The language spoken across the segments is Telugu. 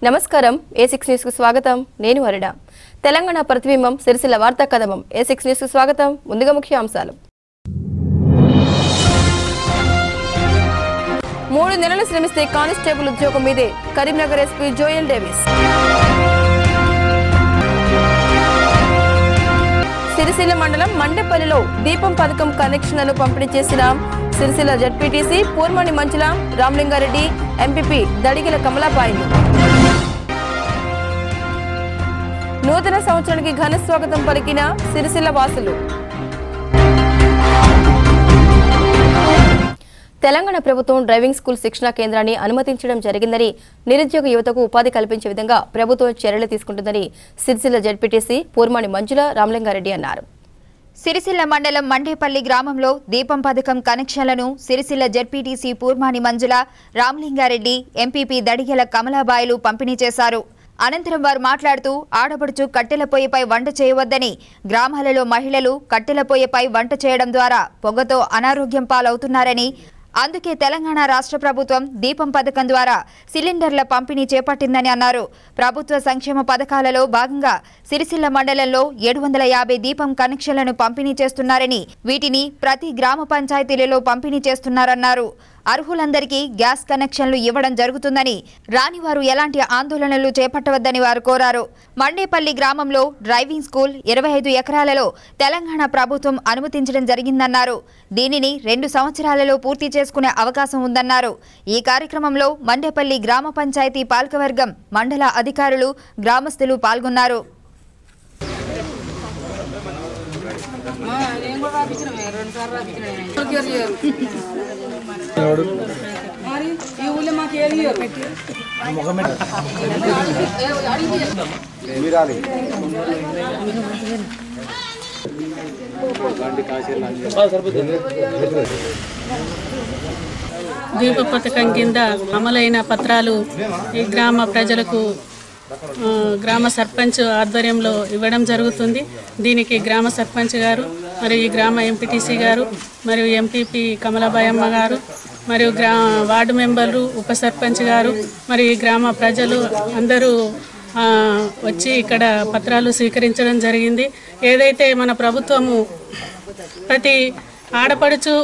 నమస్కారం A6 న్యూస్ కు స్వాగతం నేను హరిడ తెలంగాణ ప్రతిబింబం సిరిసిల్ల వార్తా కథనం A6 న్యూస్ కు స్వాగతం ముందుగా ముఖ్య అంశాలు 3 నెలలు శ్రమిస్తే కానిస్టేబుల్ ఉద్యోగం మీదే Karimnagar SP Joel Davis Sircilla మండలం మండపల్లిలో దీపం పథకం కనెక్షన్లను పంపిణీ చేసిన సిరిసిల్ల జెడ్పీటీసీ పూర్మణి మంజుల రామలింగారెడ్డి ఎంపీపీ దడిగిల కమలాబాయిలు నూతన సంవత్సరానికి ఘన స్వాగతం పలికిన సిరిసిల్ల వాసులు తెలంగాణ ప్రభుత్వం డ్రైవింగ్ స్కూల్ శిక్షణా కేంద్రాన్ని అనుమతించడం జరిగిందని నిరుద్యోగ యువతకు ఉపాధి కల్పించే విధంగా ప్రభుత్వం చర్యలు తీసుకుంటుందని సిరిసిల్ల జెడ్పీటీసీ పూర్మణి మంజుల రామలింగారెడ్డి అన్నారు. సిరిసిల్ల మండలం మండేపల్లి గ్రామంలో దీపం పథకం కనెక్షన్లను సిరిసిల్ల జెడ్పీటీసీ పూర్మణి మంజుల రామలింగారెడ్డి ఎంపీపీ దడిగెల కమలాబాయిలు పంపిణీ చేశారు. అనంతరం వారు మాట్లాడుతూ ఆడపడుచు కట్టెల పొయ్యిపై వంట చేయవద్దని, గ్రామాలలో మహిళలు కట్టెల పొయ్యిపై వంట చేయడం ద్వారా పొగతో అనారోగ్యం పాలవుతున్నారని, అందుకే తెలంగాణ రాష్ట్ర ప్రభుత్వం దీపం పథకం ద్వారా సిలిండర్ల పంపిణీ చేపట్టిందని అన్నారు. ప్రభుత్వ సంక్షేమ పథకాలలో భాగంగా సిరిసిల్ల మండలంలో 750 దీపం కనెక్షన్లను పంపిణీ చేస్తున్నారని, వీటిని ప్రతి గ్రామ పంచాయతీలలో పంపిణీ చేస్తున్నారన్నారు. అర్హులందరికీ గ్యాస్ కనెక్షన్లు ఇవ్వడం జరుగుతుందని, రాని వారు ఎలాంటి ఆందోళనలు చేపట్టవద్దని వారు కోరారు. మండేపల్లి గ్రామంలో డ్రైవింగ్ స్కూల్ 25 ఎకరాలలో తెలంగాణ ప్రభుత్వం అనుమతించడం జరిగిందన్నారు. దీనిని 2 సంవత్సరాలలో పూర్తి చేసుకునే అవకాశం ఉందన్నారు. ఈ కార్యక్రమంలో మండేపల్లి గ్రామ పంచాయతీ పాలకవర్గం, మండల అధికారులు, గ్రామస్తులు పాల్గొన్నారు. దీప పథకం కింద అమలైన పత్రాలు ఈ గ్రామ ప్రజలకు గ్రామ సర్పంచ్ ఆధ్వర్యంలో ఇవ్వడం జరుగుతుంది. దీనికి గ్రామ సర్పంచ్ గారు మరియు ఈ గ్రామ ఎంపీటీసీ గారు మరియు ఎంపీపీ కమలాబాయమ్మ గారు మరియు వార్డు మెంబర్లు, ఉప సర్పంచ్ గారు మరియు ఈ గ్రామ ప్రజలు అందరూ వచ్చి ఇక్కడ పత్రాలు స్వీకరించడం జరిగింది. ఏదైతే మన ప్రభుత్వము ప్రతి ఆడపడుచు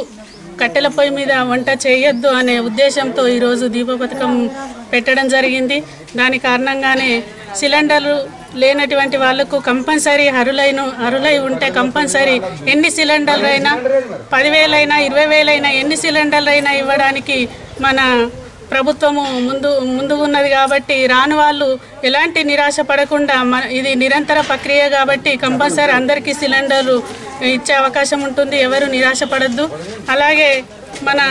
కట్టెల పొయ్యి మీద వంట చేయొద్దు అనే ఉద్దేశంతో ఈరోజు దీప పథకం పెట్టడం జరిగింది. కారణంగానే సిలిండర్లు లేనటువంటి వాళ్లకు కంపల్సరీ అర్హులై ఉంటే కంపల్సరీ ఎన్ని సిలిండర్లు అయినా 10,000 అయినా 20,000 అయినా ఎన్ని సిలిండర్లు అయినా ఇవ్వడానికి మన ప్రభుత్వము ముందున్నది. కాబట్టి రాని వాళ్ళు ఎలాంటి నిరాశ పడకుండా ఇది నిరంతర ప్రక్రియ కాబట్టి కంపల్సరీ అందరికీ సిలిండర్లు ఇచ్చే అవకాశం ఉంటుంది. ఎవరు నిరాశ పడద్దు. అలాగే మన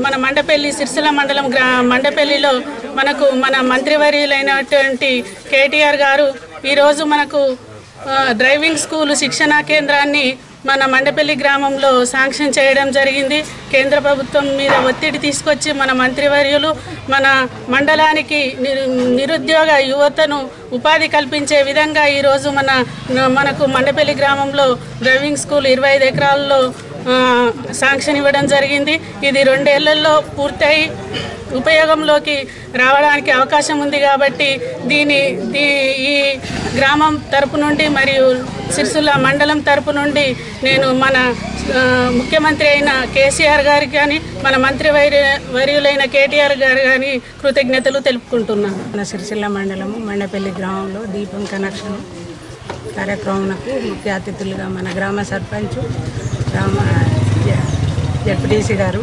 మన మండపల్లి సిరిసిల్ల మండలం మండపల్లిలో మనకు మన మంత్రివర్యులైనటువంటి కేటీఆర్ గారు ఈరోజు మనకు డ్రైవింగ్ స్కూల్ శిక్షణా కేంద్రాన్ని మన మండపల్లి గ్రామంలో శాంక్షన్ చేయడం జరిగింది. కేంద్ర ప్రభుత్వం మీద ఒత్తిడి తీసుకొచ్చి మన మంత్రివర్యులు మన మండలానికి నిరుద్యోగ యువతను ఉపాధి కల్పించే విధంగా ఈరోజు మనకు మండపల్లి గ్రామంలో డ్రైవింగ్ స్కూల్ 25 ఎకరాల్లో శాంక్షన్ ఇవ్వడం జరిగింది. ఇది 2 ఏళ్లలో పూర్తయి ఉపయోగంలోకి రావడానికి అవకాశం ఉంది. కాబట్టి ఈ గ్రామం తరపు నుండి మరియు సిరిసిల్ల మండలం తరపు నుండి నేను మన ముఖ్యమంత్రి అయిన కేసీఆర్ గారికి కానీ మన మంత్రి వర్యులైన కేటీఆర్ గారు కానీ కృతజ్ఞతలు తెలుపుకుంటున్నాను. మన సిరిసిల్ల మండలము మండపల్లి గ్రామంలో దీపం కనెక్షన్ కార్యక్రమంకు ముఖ్య అతిథులుగా మన గ్రామ సర్పంచ్, గ్రామ జెడ్పీటీసీ గారు,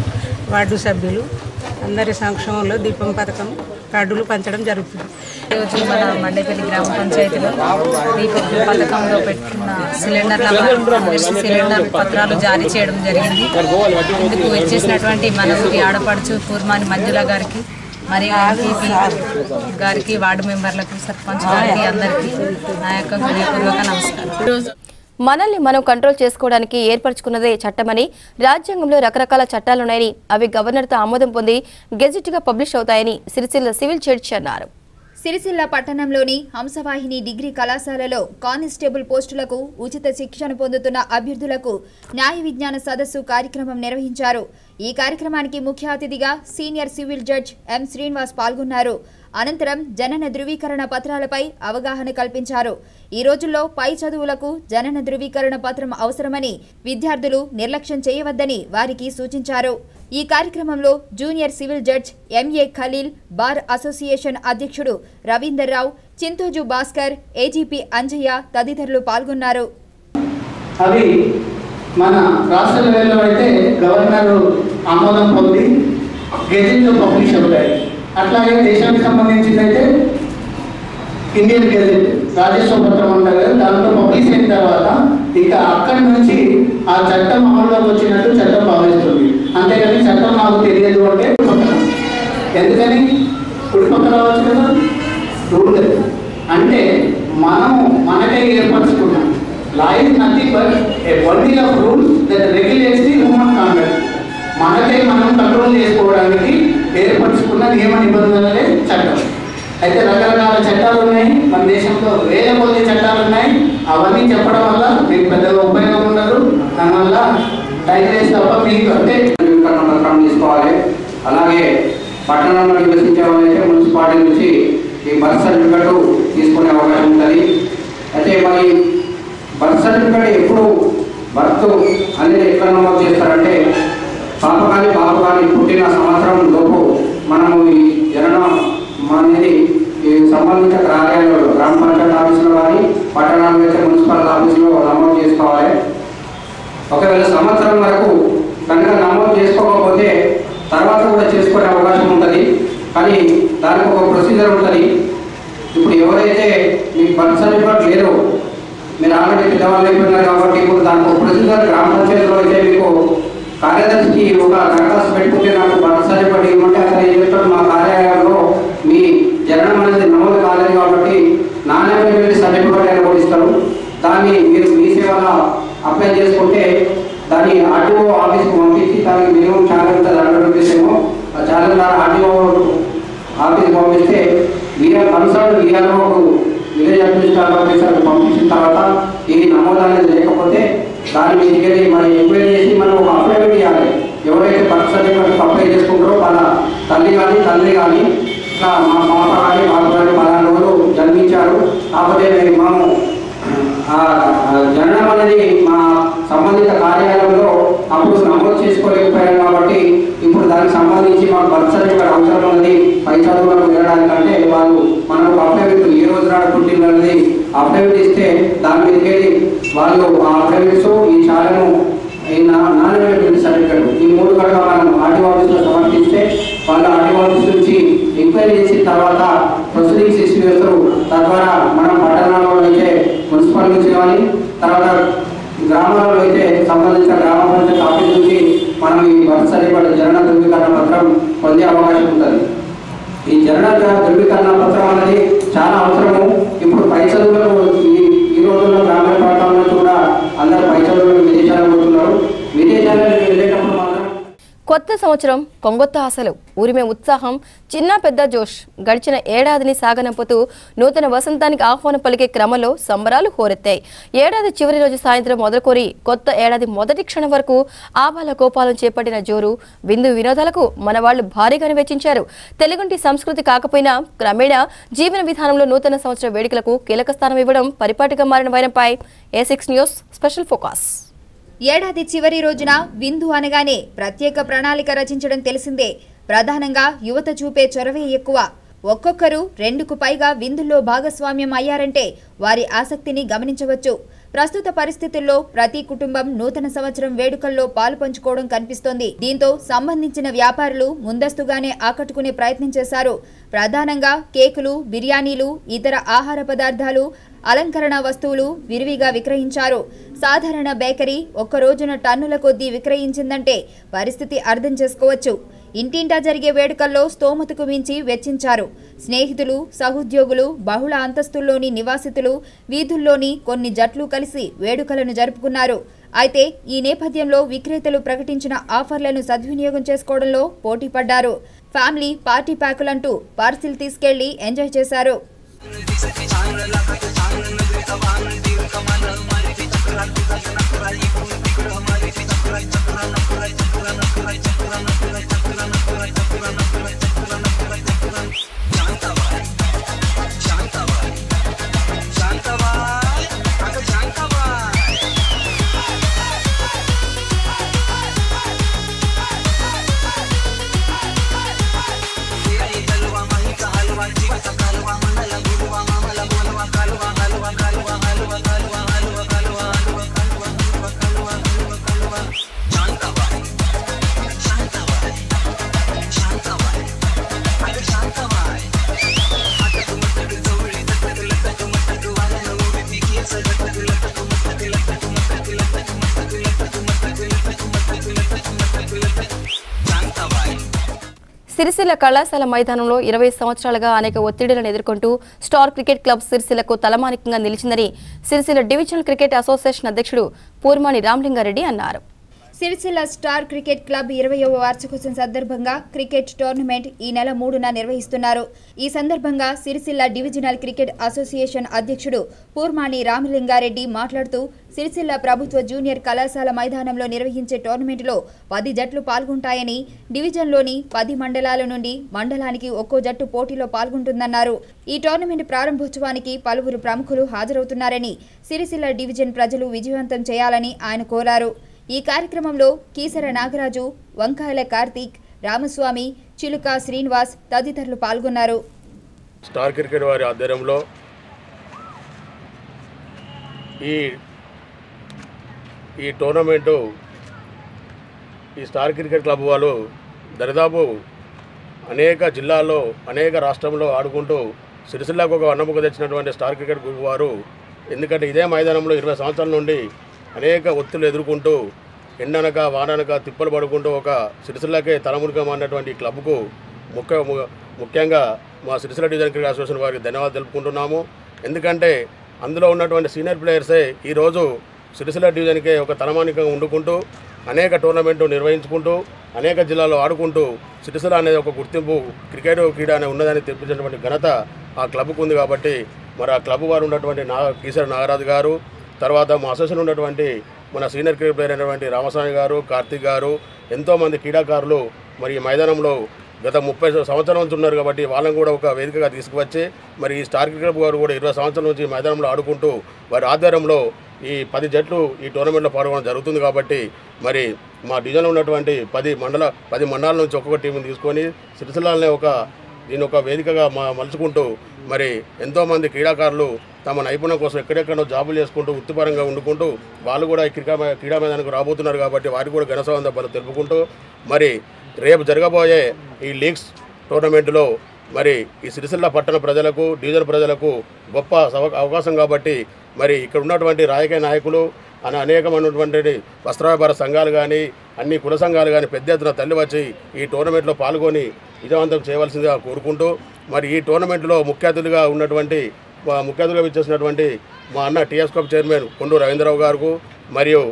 వార్డు సభ్యులు అందరి సంక్షేమంలో దీపం పథకం కార్డులు పంచడం జరుగుతుంది. ఈరోజు మన మండేపల్లి గ్రామ పంచాయతీలో దీపం పథకంలో పెట్టిన సిలిండర్ పత్రాలు జారీ చేయడం జరిగింది. ఇందుకు వచ్చేసినటువంటి మన ఊరి ఆడపడుచు పూర్మాని మంజుల గారికి మరియు ఎంపీపీ గారికి, వార్డు మెంబర్లకు, సర్పంచ్ గారికి అందరికీ నా యొక్క హృదయపూర్వక నమస్కారం. మనల్ని మనం కంట్రోల్ చేసుకోవడానికి ఏర్పరచుకున్నదే చట్టమని, రాజ్యాంగంలో రకరకాల చట్టాలున్నాయని, అవి గవర్నర్తో ఆమోదం పొంది గెజిట్గా పబ్లిష్ అవుతాయని సిరిసిల్ల సివిల్ జడ్జి అన్నారు. సిరిసిల్ల పట్టణంలోని హంసవాహిని డిగ్రీ కళాశాలలో కానిస్టేబుల్ పోస్టులకు ఉచిత శిక్షణ పొందుతున్న అభ్యర్థులకు న్యాయ విజ్ఞాన సదస్సు కార్యక్రమం నిర్వహించారు. ఈ కార్యక్రమానికి ముఖ్య అతిథిగా సీనియర్ సివిల్ జడ్జ్ ఎం శ్రీనివాస్ పాల్గొన్నారు. అనంతరం జనన ధృవీకరణ పత్రాలపై అవగాహన కల్పించారు. ఈ రోజుల్లో పై చదువులకు జనన ధృవీకరణ పత్రం అవసరమని, విద్యార్థులు నిర్లక్ష్యం చేయవద్దని వారికి సూచించారు. ఈ కార్యక్రమంలో junior civil judge M A Khaleel, bar association అధ్యక్షుడు రవీందర్ రావు, చింతోజు భాస్కర్, ఏజీపీ అంజయ్య తదితరులు పాల్గొన్నారు. అవి మన రాష్ట్ర లెవెల్లో అయితే గవర్నర్ ఆమోదం పొంది గెజెట్లో పబ్లిష్ అవుతాయి. అట్లాగే దేశానికి సంబంధించిందైతే ఇండియన్ గెజెట్ రాజస్వ పత్రం అంటారు కదా, దాంట్లో పబ్లిష్ అయిన తర్వాత ఇక అక్కడి నుంచి ఆ చట్టం అమల్లోకి వచ్చినట్టు చట్టం భావిస్తుంది. అంతేగాని చట్టం నాకు తెలియదు అంటే ఎందుకని కుడి పక్క రావచ్చు కదా, రూల్ అంటే మనము మనకే ఏర్పరచుకున్నాం. Law is nothing but a body of rules that regulates the human conduct. మనకే మనం కంట్రోల్ చేసుకోవడానికి ఏర్పరచుకున్న నియమ నిబంధనలే చట్టం. అయితే రకరకాల చట్టాలు ఉన్నాయి మన దేశంలో, వేల కొద్ది చట్టాలు ఉన్నాయి. అవన్నీ చెప్పడం వల్ల మీకు పెద్దగా ఉపయోగం ఉండదు. దానివల్ల టైం వేస్ట్ తప్ప మీకు అంటే పత్రం తీసుకోవాలి. అలాగే పట్టణంలో నివసించే వాళ్ళైతే మున్సిపాలిటీ నుంచి ఈ బర్త్ సర్టిఫికెట్ తీసుకునే అవకాశం ఉంటుంది. అయితే మరి బర్త్ సర్టిఫికెట్ ఎప్పుడు బర్త్ అనేది ఎట్లా నమోదు చేస్తారంటే, పాప కానీ బాబు కానీ పుట్టిన సంవత్సరం లోపు మనము ఈ జననం అనేది ఈ సంబంధిత కార్యాలయంలో గ్రామ పంచాయతీ ఆఫీసులో కానీ పట్టణాల్లో అయితే మున్సిపల్ ఆఫీసులో నమోదు చేసుకోవాలి. ఒకవేళ సంవత్సరం వరకు కనుక నమోదు చేసుకోకపోతే తర్వాత కూడా చేసుకునే అవకాశం ఉంటుంది. కానీ దానికి ఒక ప్రొసీజర్ ఉంటుంది. ఇప్పుడు ఎవరైతే మీకు బర్త్ సర్టిఫికేట్ లేదో, మీరు ఆల్రెడీ పెద్దవాళ్ళు అయిపోయినారు కాబట్టి ఇప్పుడు దానికి ఒక ప్రొసీజర్ గ్రామ పంచాయతీలో అయితే మీకు కార్యదర్శికి ఒక దరఖాస్తు పెట్టుకుంటే నాకు బర్త్ సర్టిఫికేట్ ఇవ్వమంటే అతను ఏం చెప్తాడు, మా కార్యాలయంలో మీ జననం అనేది నమోదు కాలేదు కాబట్టి నాణ్యమైన సర్టిఫికేట్ అయినా కూడా ఇస్తారు. దాన్ని మీరు మీ సేవలో అప్లై చేసుకుంటే దాన్ని ఆర్టీఓ ఆఫీస్కి పంపించి దానికి మినిమం ఛార్జ్ ఉంటుంది 100 రూపీస్ ఏమో. ఆ ఛార్జ్ ద్వారా ఆర్టీఓ ఆఫీస్కి పంపిస్తే కన్సల్ట్ వీఆర్ఓకు విలేజ్ అడ్మినిస్ట్రేటివ్ ఆఫీసర్కి పంపించిన తర్వాత ఈ నమోదు అనేది లేకపోతే దాని మీదకి వెళ్ళి మనం ఎంక్వైరీ చేసి మనం ఒక అఫిడవిట్ ఇవ్వాలి. ఎవరైతే బర్త్ సర్టిఫికేట్ అప్లై చేసుకుంటారో వాళ్ళ తల్లి కానీ తండ్రి కానీ ఇట్లా మా పాప కానీ బాబు కానీ 10 రోజులు జన్మించారు కాకపోతే మేము జననం అనేది మా సంబంధిత కార్యాలయంలో అప్పుడు నమోదు చేసుకోలేకపోయాం కాబట్టి ఇప్పుడు దానికి సంబంధించి మాకు బర్త్ సర్టిఫికేట్ అవసరం ఉన్నది పై చదువులకు వెళ్ళడానికంటే వాళ్ళు మనకు అఫిడవిట్ ఏ రోజు నాడు పుట్టినది అఫిడవిట్ ఇస్తే దాని మీదకి వెళ్ళి వాళ్ళు ఆ అఫిడవిట్స్ ఈ చాలను నాణ్యమైన సర్టిఫికేట్ ఈ 3 కనుక మనం ఆర్టీఓ ఆఫీస్లో సమర్పిస్తే వాళ్ళు ఆర్టీఓ ఆఫీస్ నుంచి ఎంక్వైరీ చేసిన తర్వాత ప్రొసీడింగ్స్ ఇష్యూ చేస్తారు. తద్వారా మనం పట్టణాల్లో అయితే మున్సిపల్ నుంచి కానీ తర్వాత గ్రామాలలో అయితే సంబంధించిన గ్రామ పంచాయతీ ఆఫీస్ నుంచి మనం ఈ బర్త్ సర్టిఫికేట్ జనన ధృవీకరణ పత్రం పొందే అవకాశం ఉంటుంది. ఈ జనన ధృవీకరణ పత్రం అనేది చాలా అవసరము. ఇప్పుడు పై చదువులకు ఈ రోజుల్లో గ్రామీణ ప్రాంతాల్లో కూడా అందరూ పై చదువులకు విదేశాలకు పోతున్నారు. విదేశాలకు వెళ్ళేటప్పుడు మాత్రం కొత్త సంవత్సరం కొంగొత్త ఆశలు, ఊరిమే ఉత్సాహం, చిన్న పెద్ద జోష్. గడిచిన ఏడాదిని సాగనంపుతూ నూతన వసంతానికి ఆహ్వానం పలికే క్రమంలో సంబరాలు హోరెత్తాయి. ఏడాది చివరి రోజు సాయంత్రం మొదలుకొని కొత్త ఏడాది మొదటి క్షణం వరకు ఆబాల కోపాలను చేపట్టిన జోరు విందు వినోదాలకు మన వాళ్లు భారీగానే వెచ్చించారు. తెలుగుంటి సంస్కృతి కాకపోయినా క్రమేణా జీవన విధానంలో నూతన సంవత్సర వేడుకలకు కీలక స్థానం ఇవ్వడం పరిపాటిగా మారిన వైరంపై A6 న్యూస్ స్పెషల్ ఫోకస్. ఏడాది చివరి రోజున విందు అనగానే ప్రత్యేక ప్రణాళిక రచించడం తెలిసిందే. ప్రధానంగా యువత చూపే చొరవే ఎక్కువ. ఒక్కొక్కరు 2కు పైగా విందుల్లో భాగస్వామ్యం అయ్యారంటే వారి ఆసక్తిని గమనించవచ్చు. ప్రస్తుత పరిస్థితుల్లో ప్రతి కుటుంబం నూతన సంవత్సరం వేడుకల్లో పాలు పంచుకోవడం కనిపిస్తోంది. దీంతో సంబంధించిన వ్యాపారులు ముందస్తుగానే ఆకట్టుకునే ప్రయత్నం చేశారు. ప్రధానంగా కేకులు, బిర్యానీలు, ఇతర ఆహార పదార్థాలు, అలంకరణ వస్తువులు విరివిగా విక్రయించారు. సాధారణ బేకరీ ఒక్క రోజున టన్నుల కొద్దీ విక్రయించిందంటే పరిస్థితి అర్థం చేసుకోవచ్చు. ఇంటింటా జరిగే వేడుకల్లో స్తోమతకు మించి వెచ్చించారు. స్నేహితులు, సహోద్యోగులు, బహుళ అంతస్తుల్లోని నివాసితులు, వీధుల్లోని కొన్ని జట్లు కలిసి వేడుకలను జరుపుకున్నారు. అయితే ఈ నేపథ్యంలో విక్రేతలు ప్రకటించిన ఆఫర్లను సద్వినియోగం చేసుకోవడంలో పోటీ పడ్డారు. ఫ్యామిలీ పార్టీ ప్యాకులంటూ పార్సిల్ తీసుకెళ్లి ఎంజాయ్ చేశారు. సిరిసిల్ల కళాశాల మైదానంలో 20 సంవత్సరాలుగా అనేక ఒత్తిడులను ఎదుర్కొంటూ స్టార్ క్రికెట్ క్లబ్ సిరిసిల్లకు తలమానికంగా నిలిచిందని సిరిసిల్ల డివిజనల్ క్రికెట్ అసోసియేషన్ అధ్యక్షుడు పూర్మాని రామలింగారెడ్డి అన్నారు. సిరిసిల్ల స్టార్ క్రికెట్ క్లబ్ 20వ వార్షికోత్సవం సందర్భంగా క్రికెట్ టోర్నమెంట్ ఈ నెల 3న నిర్వహిస్తున్నారు. ఈ సందర్భంగా సిరిసిల్ల డివిజనల్ క్రికెట్ అసోసియేషన్ అధ్యక్షుడు పూర్మాని రామలింగారెడ్డి మాట్లాడుతూ సిరిసిల్ల ప్రభుత్వ జూనియర్ కళాశాల మైదానంలో నిర్వహించే టోర్నమెంటులో 10 జట్లు పాల్గొంటాయని, డివిజన్లోని 10 మండలాల నుండి మండలానికి ఒక్కో జట్టు పోటీలో పాల్గొంటుందన్నారు. ఈ టోర్నమెంట్ ప్రారంభోత్సవానికి పలువురు ప్రముఖులు హాజరవుతున్నారని, సిరిసిల్ల డివిజన్ ప్రజలు విజయవంతం చేయాలని ఆయన కోరారు. ఈ కార్యక్రమంలో కీసర నాగరాజు, వంకాయల కార్తీక్, రామస్వామి, చిలుక శ్రీనివాస్ తదితరులు పాల్గొన్నారు. స్టార్ క్రికెట్ వారి ఆధ్వర్యంలో ఈ టోర్నమెంటు ఈ స్టార్ క్రికెట్ క్లబ్ వాళ్ళు దరిదాపు అనేక జిల్లాల్లో అనేక రాష్ట్రంలో ఆడుకుంటూ సిరిసిల్లకు ఒక అన్నముక తెచ్చినటువంటి స్టార్ క్రికెట్ గ్రూప్ వారు, ఎందుకంటే ఇదే మైదానంలో 20 సంవత్సరాల నుండి అనేక ఒత్తిళ్లు ఎదుర్కొంటూ ఎండనక వాననక తిప్పలు పడుకుంటూ ఒక సిరిసిల్లకే తలమునికం అన్నటువంటి క్లబ్కు ముఖ్యంగా మా సిరిసిల్ల డివిజన్ క్రికెట్ అసోసియేషన్ వారికి ధన్యవాదాలు తెలుపుకుంటున్నాము. ఎందుకంటే అందులో ఉన్నటువంటి సీనియర్ ప్లేయర్సే ఈరోజు సిరిసిల్ల డివిజన్కే ఒక తలమానికంగా వండుకుంటూ అనేక టోర్నమెంటు నిర్వహించుకుంటూ అనేక జిల్లాల్లో ఆడుకుంటూ సిరిసిల్ల అనేది ఒక గుర్తింపు క్రికెట్ క్రీడ అనేది ఉన్నదని తెప్పించినటువంటి ఘనత ఆ క్లబ్కు ఉంది. కాబట్టి మరి ఆ క్లబ్ వారు ఉన్నటువంటి కీసర నాగరాజు గారు, తర్వాత మా అసోసియేషన్ ఉన్నటువంటి మన సీనియర్ క్రికెట్ ప్లేయర్ అయినటువంటి రామస్వామి గారు, కార్తీక్ గారు, ఎంతోమంది క్రీడాకారులు మరి ఈ మైదానంలో గత 30 సంవత్సరాల నుంచి ఉన్నారు. కాబట్టి వాళ్ళని కూడా ఒక వేదికగా తీసుకువచ్చి మరి ఈ స్టార్ క్రికెట్ వారు కూడా 20 సంవత్సరాల నుంచి మైదానంలో ఆడుకుంటూ వారి ఆధ్వర్యంలో ఈ 10 జట్లు ఈ టోర్నమెంట్లో పాల్గొనడం జరుగుతుంది. కాబట్టి మరి మా డివిజన్లో ఉన్నటువంటి 10 మండలాల నుంచి ఒక్కొక్క టీంని తీసుకొని సిరిసిల్లనే దీని ఒక వేదికగా మలుచుకుంటూ మరి ఎంతోమంది క్రీడాకారులు తమ నైపుణ్యం కోసం ఎక్కడెక్కడో జాబులు చేసుకుంటూ వృత్తిపరంగా వండుకుంటూ వాళ్ళు కూడా ఈ క్రీడా మైదానానికి రాబోతున్నారు. కాబట్టి వారికి కూడా ఘనస్వాగతం తెలుపుకుంటూ మరి రేపు జరగబోయే ఈ లీగ్స్ టోర్నమెంటులో మరి ఈ సిరిసిల్ల పట్టణ ప్రజలకు, డివిజన్ ప్రజలకు గొప్ప అవకాశం. కాబట్టి మరి ఇక్కడ ఉన్నటువంటి రాజకీయ నాయకులు అనేకమైనటువంటి వస్త్ర వ్యాపార సంఘాలు కానీ అన్ని కుల సంఘాలు కానీ పెద్ద ఎత్తున తల్లి వచ్చి ఈ టోర్నమెంట్లో పాల్గొని విజయవంతం చేయవలసిందిగా కోరుకుంటూ మరి ఈ టోర్నమెంట్లో ముఖ్య అతిథిగా ఇచ్చేసినటువంటి మా అన్న TS club chairman Konduru Ravindra Rao గారు, మరియు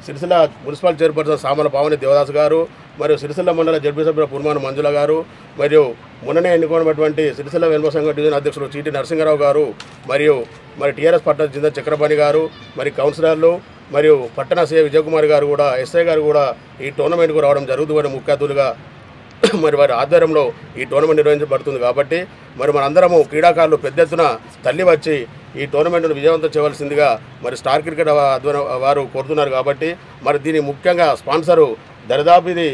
సిరిసిల్ల మున్సిపల్ చైర్పర్సన్ సామల పావని దేవదాస్ గారు, మరియు సిరిసిల్ల మండల జడ్పీ సభ్యుల పూర్మాన మంజుల గారు, మరియు మొన్ననే ఎన్నుకున్నటువంటి సిరిసిల్ల వెల్మ సంఘ డివిజన్ అధ్యక్షులు చీటి నరసింహారావు గారు, మరియు టీఆర్ఎస్ పట్టణ జిందా చక్రపాణి గారు, మరి కౌన్సిలర్లు, మరియు పట్టణ సీఏ విజయకుమార్ గారు కూడా, ఎస్ఐ గారు కూడా ఈ టోర్నమెంట్కు రావడం జరుగుతుందని ముఖ్య అతిథులుగా మరి వారి ఆధ్వర్యంలో ఈ టోర్నమెంట్ నిర్వహించబడుతుంది. కాబట్టి మరి మనందరము క్రీడాకారులు పెద్ద ఎత్తున తల్లి వచ్చి ఈ టోర్నమెంట్ను విజయవంతం చేయవలసిందిగా మరి స్టార్ క్రికెట్ వారు కోరుతున్నారు. కాబట్టి మరి దీని ముఖ్యంగా స్పాన్సరు దరిదాపు ఇది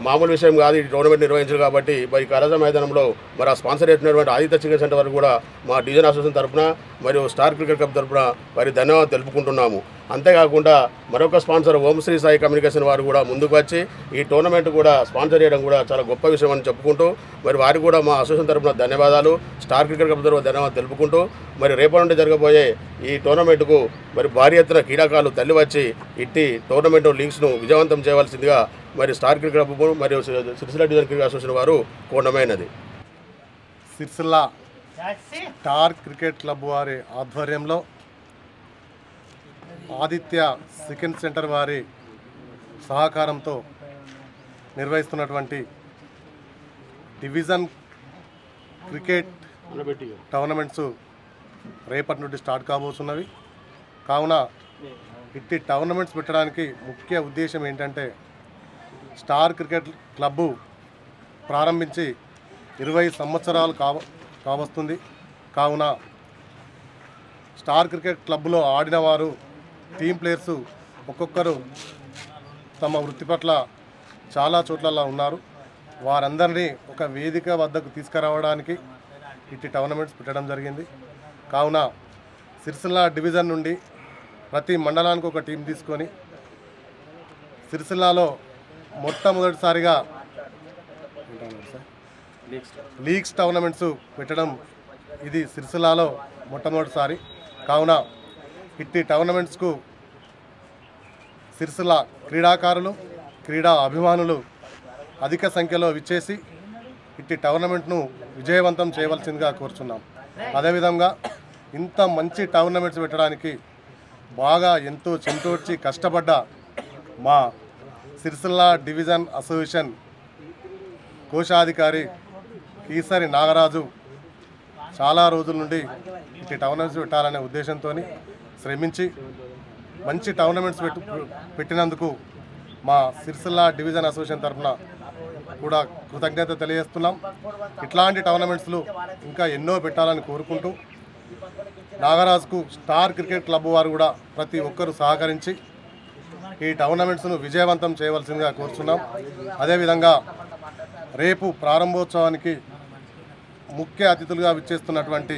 మామూలు విషయం కాదు, ఈ టోర్నమెంట్ నిర్వహించారు. కాబట్టి మరి కళాశాల మైదానంలో మరి ఆ స్పాన్సర్ చేసినటువంటి ఆదిత్య చికెన్ సెంటర్ వారు కూడా మా డివిజన్ అసోసియేషన్ తరఫున మరియు స్టార్ క్రికెట్ క్లబ్ తరఫున వారి ధన్యవాదాలు తెలుపుకుంటున్నాము. అంతేకాకుండా మరొక స్పాన్సర్ ఓంశ్రీ సాయి కమ్యూనికేషన్ వారు కూడా ముందుకు వచ్చి ఈ టోర్నమెంట్ కూడా స్పాన్సర్ చేయడం కూడా చాలా గొప్ప విషయం అని చెప్పుకుంటూ మరి వారికి కూడా మా అసోసియేషన్ తరఫున ధన్యవాదాలు, స్టార్ క్రికెట్ క్లబ్ తరఫున ధన్యవాదాలు తెలుపుకుంటూ మరి రేపటి నుండి జరగబోయే ఈ టోర్నమెంట్కు మరి భారీ ఎత్తున క్రీడాకారులు తల్లి వచ్చి ఇట్టి టోర్నమెంట్ లీగ్స్ను విజయవంతం చేయవలసిందిగా మరి స్టార్ క్రికెట్ క్లబ్ మరియు సిరిసిల్ల డివిజన్ క్రికెట్ అసోసియేషన్ వారు కోరడమైనది. సిరిసిల్ల స్టార్ క్రికెట్ క్లబ్ వారి ఆధ్వర్యంలో ఆదిత్య చికెన్ సెంటర్ వారి సహకారంతో నిర్వహిస్తున్నటువంటి డివిజన్ క్రికెట్ టోర్నమెంట్స్ రేపటి నుండి స్టార్ట్ కాబోతున్నవి. కావున ఇట్టి టోర్నమెంట్స్ పెట్టడానికి ముఖ్య ఉద్దేశం ఏంటంటే స్టార్ క్రికెట్ క్లబ్బు ప్రారంభించి 20 సంవత్సరాలు కావస్తుంది. కావున స్టార్ క్రికెట్ క్లబ్లో ఆడిన వారు టీం ప్లేయర్సు ఒక్కొక్కరు తమ వృత్తి పట్ల చాలా చోట్లలో ఉన్నారు. వారందరినీ ఒక వేదిక వద్దకు తీసుకురావడానికి ఇట్టి టోర్నమెంట్స్ పెట్టడం జరిగింది. కావున సిరిసిల్ల డివిజన్ నుండి ప్రతి మండలానికి ఒక టీం తీసుకొని సిరిసిల్లలో మొట్టమొదటిసారిగా లీగ్స్ టోర్నమెంట్స్ పెట్టడం ఇది సిరిసిల్లలో మొట్టమొదటిసారి. కావున ఇట్టి టోర్నమెంట్స్కు సిరిసిల్ల క్రీడాకారులు, క్రీడా అభిమానులు అధిక సంఖ్యలో విచ్చేసి ఇట్టి టోర్నమెంట్ను విజయవంతం చేయవలసిందిగా కోరుచున్నాం. అదేవిధంగా ఇంత మంచి టోర్నమెంట్స్ పెట్టడానికి బాగా ఎంతో చెంతోడ్చి కష్టపడ్డ మా సిరిసిల్ల డివిజన్ అసోసియేషన్ కోశాధికారి కీసరి నాగరాజు చాలా రోజుల నుండి ఇట్టి టోర్నమెంట్స్ పెట్టాలనే ఉద్దేశంతో శ్రమించి మంచి టోర్నమెంట్స్ పెట్టినందుకు మా సిరిసిల్ల డివిజన్ అసోసియేషన్ తరఫున కూడా కృతజ్ఞత తెలియజేస్తున్నాం. ఇట్లాంటి టోర్నమెంట్స్లు ఇంకా ఎన్నో పెట్టాలని కోరుకుంటూ నాగరాజుకు స్టార్ క్రికెట్ క్లబ్ వారు కూడా ప్రతి ఒక్కరూ సహకరించి ఈ టోర్నమెంట్స్ను విజయవంతం చేయవలసిందిగా కోరుతున్నాం. అదేవిధంగా రేపు ప్రారంభోత్సవానికి ముఖ్య అతిథులుగా విచ్చేస్తున్నటువంటి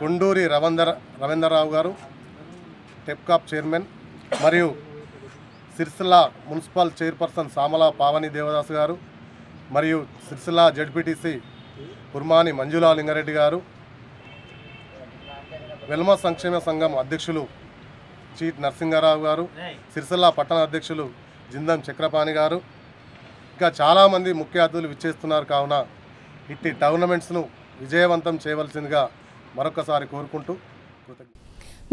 కొండూరి రవీంద్రరావు గారు, టెప్కాప్ చైర్మన్, మరియు సిరిసిల్ల మున్సిపల్ చైర్పర్సన్ సామల పావని దేవదాస్ గారు, మరియు సిరిసిల్ల జడ్పీటీసీ పుర్మాని మంజులా లింగారెడ్డి గారు, వెల్మ సంక్షేమ సంఘం అధ్యక్షులు చీట్ నరసింగారావు గారు, సిరిసిల్ల పట్టణ అధ్యక్షులు జిందం చక్రపాణి గారు, ఇంకా చాలామంది ముఖ్య అతిథులు విచ్చేస్తున్నారు. కావున ఇట్టి టోర్నమెంట్స్ను విజయవంతం చేయవలసిందిగా మరొకసారి కోరుకుంటూ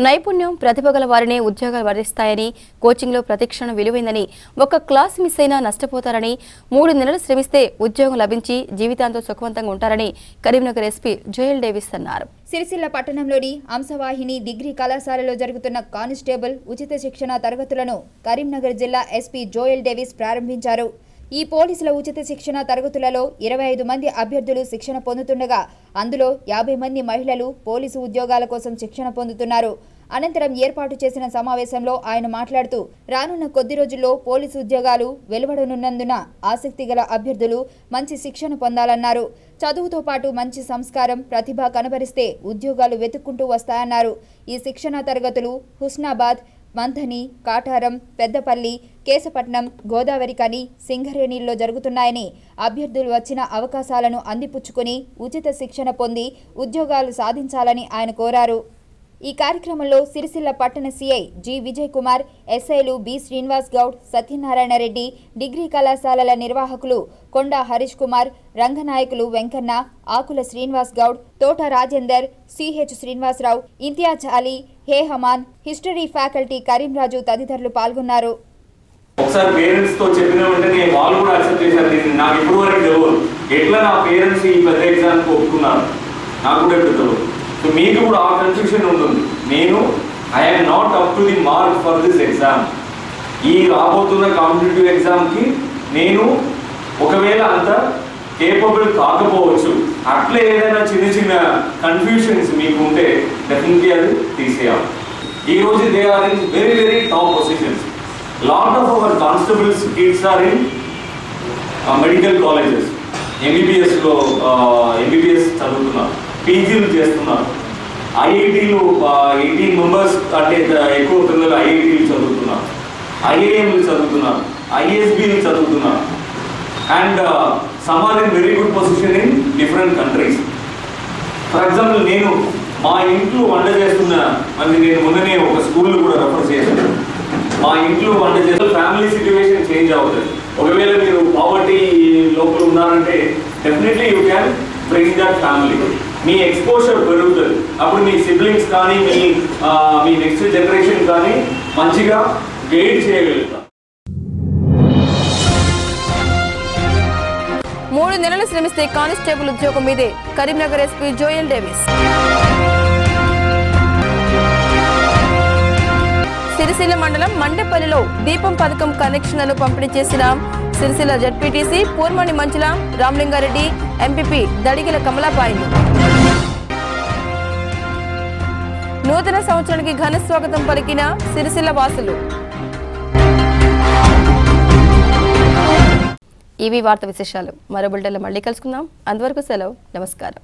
నైపుణ్యం ప్రతిభ గల వారినే ఉద్యోగాలు వరిస్తాయని, కోచింగ్లో ప్రతిక్షణం విలువైందని, ఒక క్లాస్ మిస్ అయినా నష్టపోతారని, 3 నెలలు శ్రమిస్తే ఉద్యోగం లభించి జీవితాంతం సుఖవంతంగా ఉంటారని కరీంనగర్ ఎస్పీ జోయల్ డేవిస్ అన్నారు. సిరిసిల్ల పట్టణంలోని అంశవాహిని డిగ్రీ కళాశాలలో జరుగుతున్న కానిస్టేబుల్ ఉచిత శిక్షణ తరగతులను కరీంనగర్ జిల్లా ఎస్పీ జోయల్ డేవిస్ ప్రారంభించారు. ఈ పోలీసుల ఉచిత శిక్షణ తరగతులలో 25 మంది అభ్యర్థులు శిక్షణ పొందుతుండగా అందులో 50 మంది మహిళలు పోలీసు ఉద్యోగాల కోసం శిక్షణ పొందుతున్నారు. అనంతరం ఏర్పాటు చేసిన సమావేశంలో ఆయన మాట్లాడుతూ రానున్న కొద్ది రోజుల్లో పోలీసు ఉద్యోగాలు వెలువడనున్నందున ఆసక్తి గల అభ్యర్థులు మంచి శిక్షణ పొందాలన్నారు. చదువుతో పాటు మంచి సంస్కారం, ప్రతిభ కనబరిస్తే ఉద్యోగాలు వెతుక్కుంటూ వస్తాయన్నారు. ఈ శిక్షణ తరగతులు హుస్నాబాద్, మంథని, కాటారం, పెద్దపల్లి, కేశపట్నం, గోదావరికని, సింగరేణిల్లో జరుగుతున్నాయని, అభ్యర్థులు వచ్చిన అవకాశాలను అందిపుచ్చుకుని ఉచిత శిక్షణ పొంది ఉద్యోగాలు సాధించాలని ఆయన కోరారు. ఈ కార్యక్రమంలో సిరిసిల్ల పట్టణ సిఐ జి విజయ్ కుమార్, ఎస్ఐలు బి శ్రీనివాస్ గౌడ్, సత్యనారాయణ రెడ్డి, డిగ్రీ కళాశాలల నిర్వాహకులు కొండ హరీష్ కుమార్, రంగనాయకులు వెంకన్న, ఆకుల శ్రీనివాస్ గౌడ్, తోట రాజేందర్, సిహెచ్ శ్రీనివాసరావు, ఇంతియాజ్ అలీ, హే హమాన్, హిస్టరీ ఫ్యాకల్టీ కరీంరాజు తదితరులు పాల్గొన్నారు. ఒకసారి పేరెంట్స్ తో చెప్పిన వెంటనే వాళ్ళు కూడా యాక్సెప్ట్ చేశారు. నాకు ఇప్పుడు వరకు తెలియదు ఎట్లా నా పేరెంట్స్ ఈ పెద్ద ఎగ్జామ్కి ఒప్పుకున్నారు, నాకు కూడా ఇప్పుడు తెలియదు. సో మీకు కూడా ఆ కన్ఫ్యూషన్ ఉంటుంది. నేను I'm not up to the mark for this exam. ఈ రాబోతున్న కాంపిటేటివ్ ఎగ్జామ్కి నేను ఒకవేళ అంత కేపబుల్ కాకపోవచ్చు. అట్లే ఏదైనా చిన్న చిన్న కన్ఫ్యూషన్స్ మీకు ఉంటే డెఫినెట్లీ అది తీసేయాలి. ఈరోజు they are in very very top positions. Lot of our constables kids are in medical colleges, ఎంబీబీఎస్లో ఎంబీబీఎస్ చదువుతున్నారు, పీజీలు చేస్తున్నారు, ఐఐటీలు 18 మెంబర్స్ అంటే ఎక్కువ పిల్లలు ఐఐటీలు చదువుతున్నారు, ఐఐఎంలు చదువుతున్నారు, ఐఎస్బీలు చదువుతున్నారు. And some are in very good position in different countries. For example నేను మా ఇంట్లో వంట చేస్తున్న నేను మొన్ననే ఒక స్కూల్ కూడా రెఫర్ చేశాను. మా ఇంట్లో వంట చేస్తే ఫ్యామిలీ సిచ్యువేషన్ చేంజ్ అవుతుంది. ఒకవేళ మీరు పావర్టీ లోపల ఉన్నారంటే definitely you can bring that family. Me exposure పెరుగుతుంది. అప్పుడు మీ సిబ్లింగ్స్ కానీ మీ నెక్స్ట్ జనరేషన్ కానీ మంచిగా గైడ్ చేయగలుగుతారు. 3 నెలలు శ్రమిస్తే కానిస్టేబుల్ ఉద్యోగం మీదే Karimnagar SP Joel Davis. Sircilla మండలం మండపల్లిలో దీపం పథకం కనెక్షన్లను పంపిణీ చేసిన సిరిసిల్ల జడ్పీటీసీ పూర్మణి మంజుల, రామలింగారెడ్డి, ఎంపీపీ దడిగిల కమలాబాయిలు. నూతన సంవత్సరానికి ఘన స్వాగతం పలికిన సిరిసిల్ల వాసులు. ఇవి వార్త విశేషాలు. మరో బులెటిన్లో మళ్ళీ కలుసుకుందాం. అంతవరకు సెలవు. నమస్కారం.